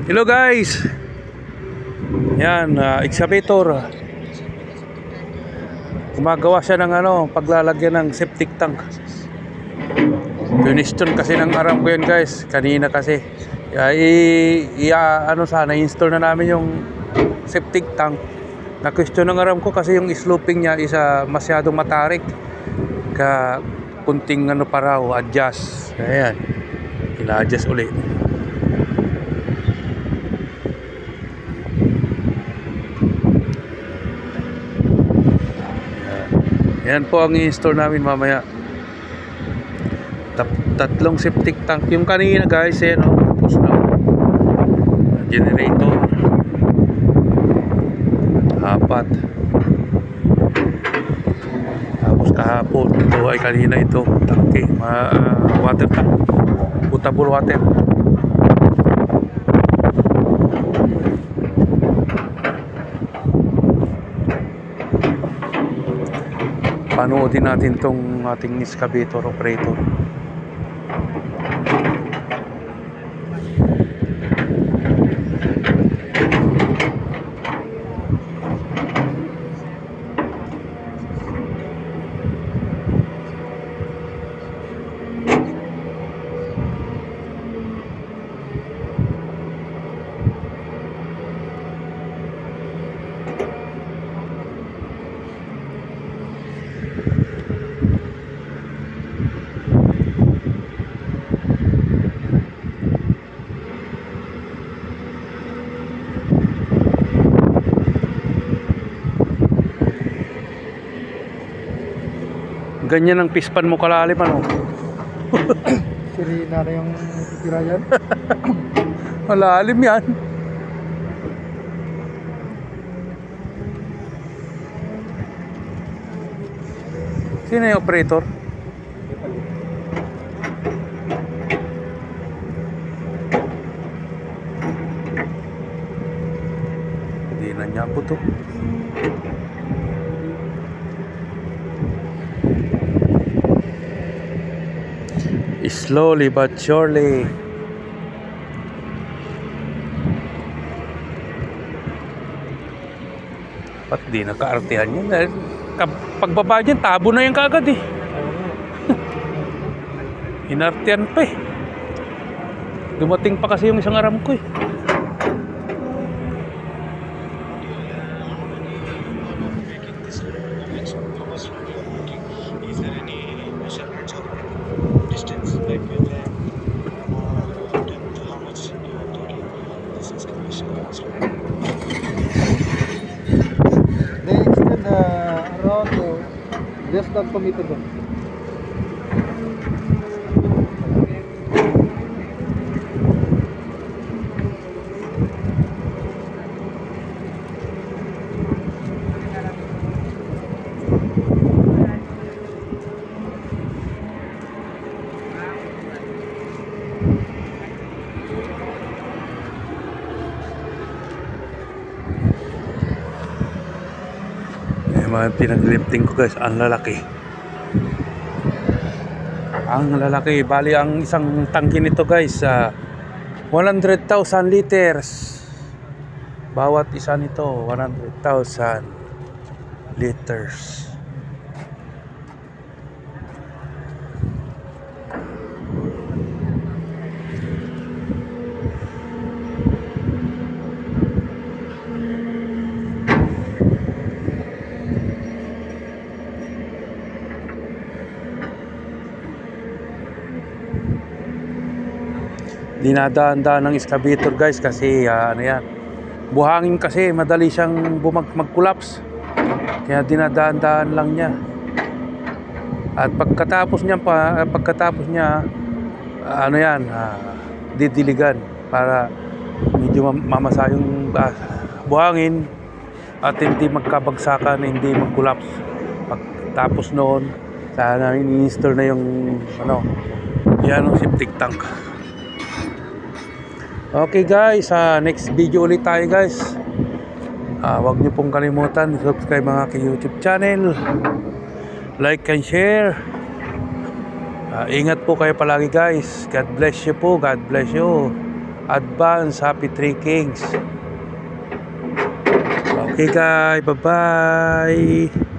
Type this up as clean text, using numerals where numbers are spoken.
Hello guys. Yan, excavator. Gumagawa siya ng paglalagyan ng septic tank. Piniston kasi ng aram ko yan guys. Kanina kasi. Sana install na namin yung septic tank. Na-question ng aram ko kasi yung sloping niya isa masyadong matarik. Kunting pa raw, adjust. Ayan. Ina-adjust ulit. Yan po ang i-install namin mamaya. Tatlong septic tank. Yung kanina guys, tapos na. Generator. 4. Tapos kahapon, ito ay kanina ito. Tangke. Water tank. Potable water. Panoodin natin tong ating excavator operator. Ganyan ang pispan mo kalalim Sirina na yung titira yan. Malalim yan. Sino yung operator? Hindi na niya po to. Slowly but surely. Ba't di nagka-artehan yun? Pagbaba dyan, tabo na yan kaagad eh. Inartehan pa eh. Dumating pa kasi yung isang aram ko eh. They extend around less than 2 meters. Mga pinaglifting ko guys, ang lalaki. Ang lalaki, bali ang isang tangke nito guys, 100,000 liters. Bawat isa nito, 100,000 liters. Dinadaan-daan ng excavator guys kasi yan, buhangin kasi madali siyang mag-collapse, kaya dinadaan-daan lang niya. At pagkatapos niya didiligan para medyo mamasa yung buhangin at hindi magkabagsakan, hindi mag-collapse. Pagtapos noon, sana ini-install na yung yan ang septic tank. Okay guys, next video ulit tayo guys. Huwag niyo pong kalimutan subscribe ang aking YouTube channel, like and share. Ingat po kayo palagi guys. God bless you po. God bless you. Advance happy trekkings. Okay guys, bye bye.